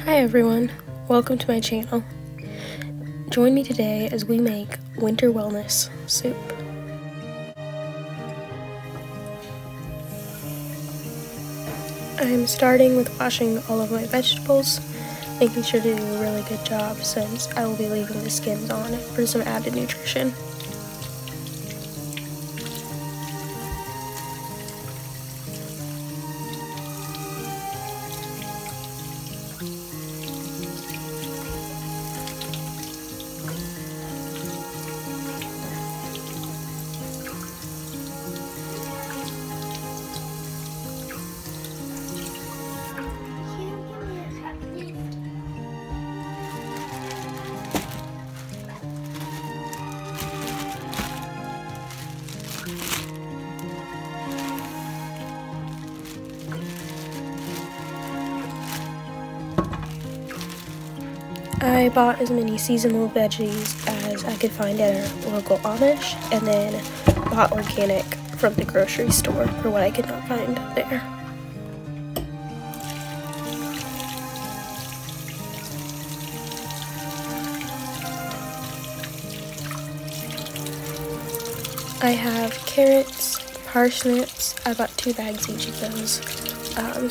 Hi everyone, welcome to my channel. Join me today as we make winter wellness soup. I'm starting with washing all of my vegetables, making sure to do a really good job since I will be leaving the skins on for some added nutrition. I bought as many seasonal veggies as I could find at a local Amish, and then bought organic from the grocery store for what I could not find there. I have carrots, parsnips. I bought 2 bags each of those.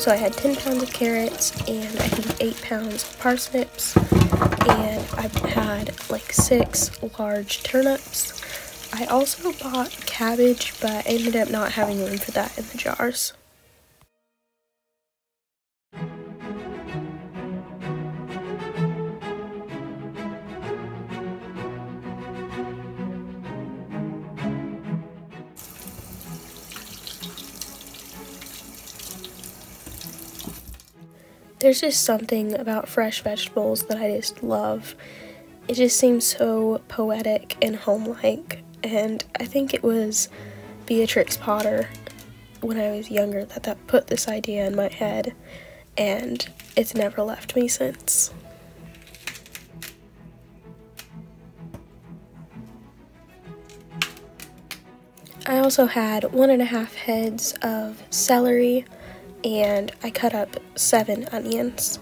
So I had 10 pounds of carrots and I think 8 pounds of parsnips. And I had like 6 large turnips. I also bought cabbage, but I ended up not having room for that in the jars. There's just something about fresh vegetables that I just love. It just seems so poetic and home-like, and I think it was Beatrix Potter when I was younger that put this idea in my head, and it's never left me since. I also had 1.5 heads of celery, and I cut up 7 onions.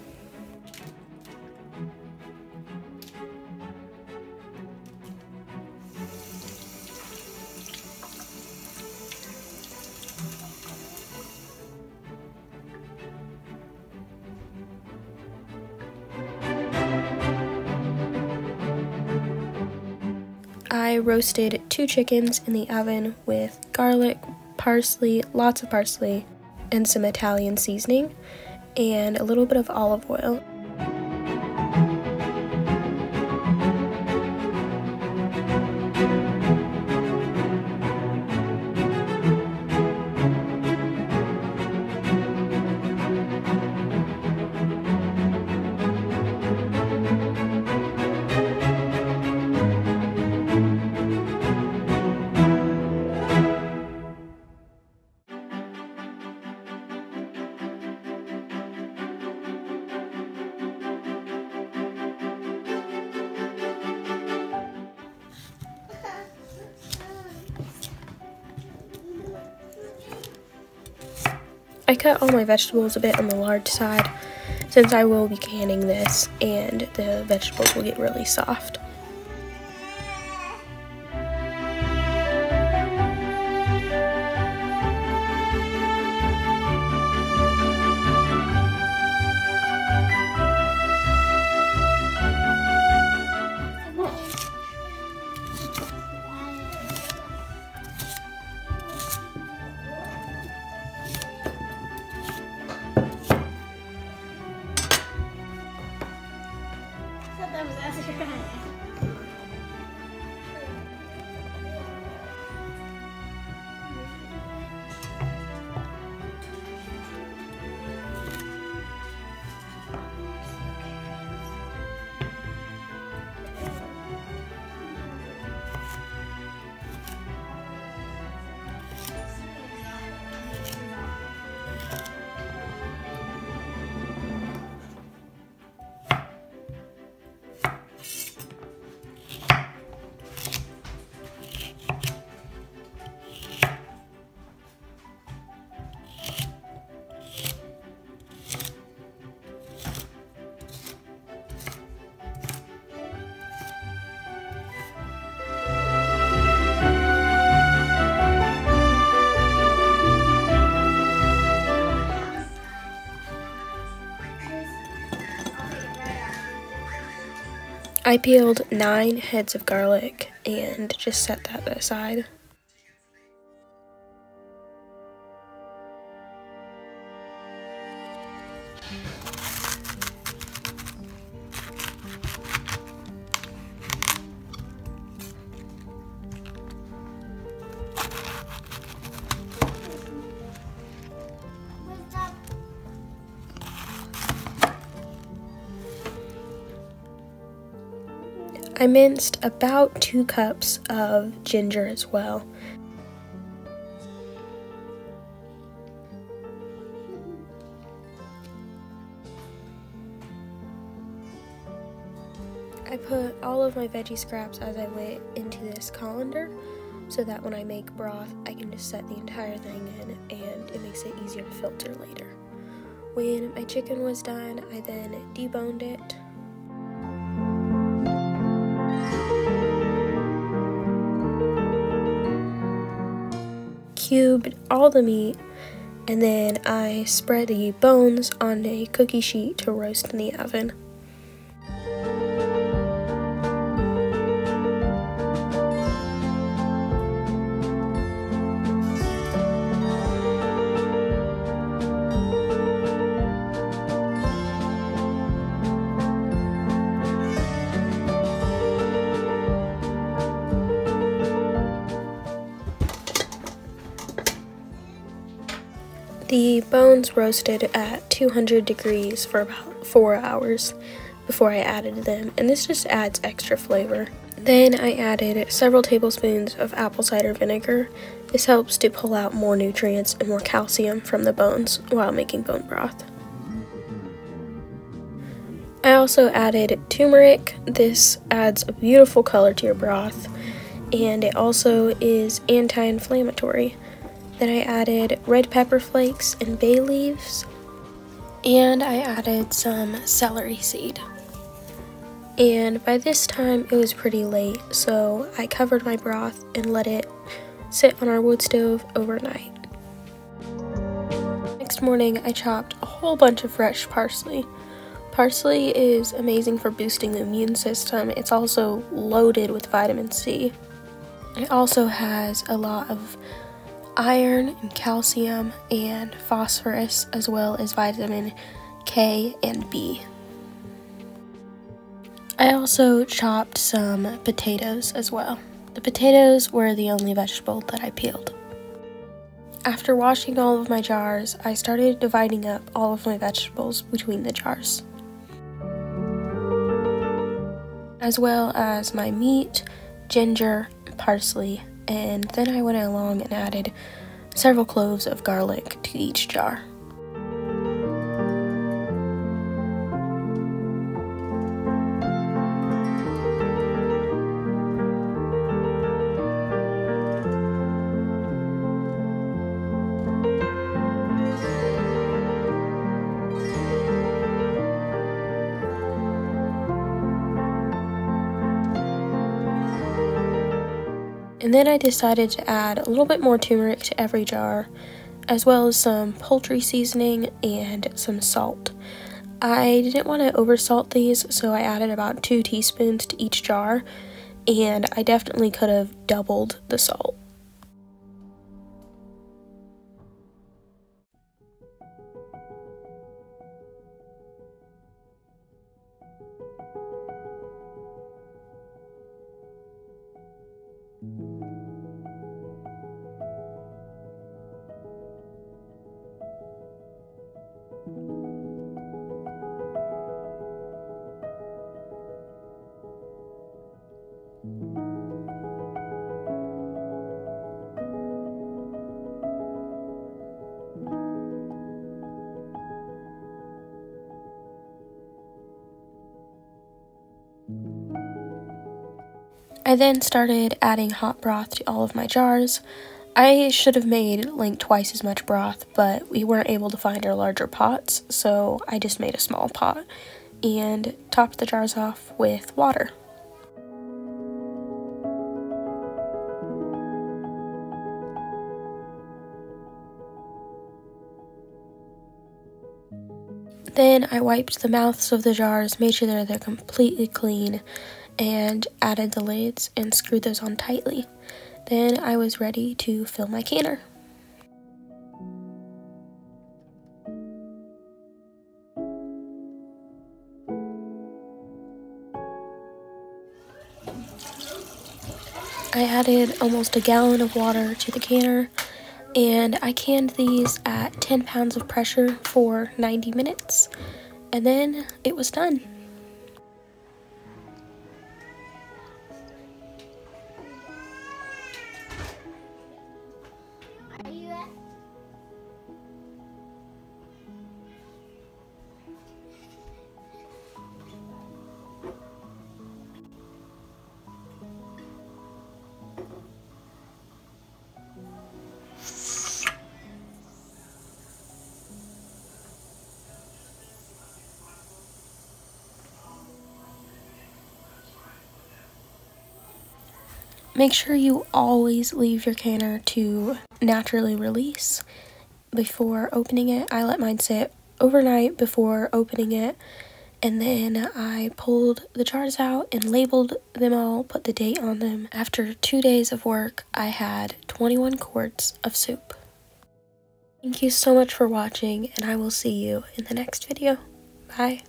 I roasted 2 chickens in the oven with garlic, parsley, lots of parsley, and some Italian seasoning, and a little bit of olive oil. I cut all my vegetables a bit on the large side since I will be canning this and the vegetables will get really soft. I peeled 9 heads of garlic and just set that aside. I minced about 2 cups of ginger as well. I put all of my veggie scraps as I went into this colander so that when I make broth, I can just set the entire thing in and it makes it easier to filter later. When my chicken was done, I then deboned it. Cubed all the meat, and then I spread the bones on a cookie sheet to roast in the oven. The bones roasted at 200 degrees for about 4 hours before I added them, and this just adds extra flavor. Then I added several tablespoons of apple cider vinegar. This helps to pull out more nutrients and more calcium from the bones while making bone broth. I also added turmeric. This adds a beautiful color to your broth, and it also is anti-inflammatory. Then I added red pepper flakes and bay leaves, and I added some celery seed. And by this time it was pretty late, so I covered my broth and let it sit on our wood stove overnight. Next morning I chopped a whole bunch of fresh parsley. Parsley is amazing for boosting the immune system. It's also loaded with vitamin C. It also has a lot of iron and calcium and phosphorus, as well as vitamin K and B. I also chopped some potatoes as well. The potatoes were the only vegetable that I peeled. After washing all of my jars, I started dividing up all of my vegetables between the jars, as well as my meat, ginger, parsley, and then I went along and added several cloves of garlic to each jar. And then I decided to add a little bit more turmeric to every jar, as well as some poultry seasoning and some salt. I didn't want to oversalt these, so I added about 2 teaspoons to each jar, and I definitely could have doubled the salt. I then started adding hot broth to all of my jars. I should have made like twice as much broth, but we weren't able to find our larger pots, so I just made a small pot and topped the jars off with water. Then I wiped the mouths of the jars, made sure that they're completely clean, and added the lids and screwed those on tightly. Then I was ready to fill my canner. I added almost a gallon of water to the canner, and I canned these at 10 pounds of pressure for 90 minutes, and then it was done. Make sure you always leave your canner to naturally release before opening it. I let mine sit overnight before opening it, and then I pulled the jars out and labeled them all, put the date on them. After 2 days of work, I had 21 quarts of soup. Thank you so much for watching, and I will see you in the next video. Bye.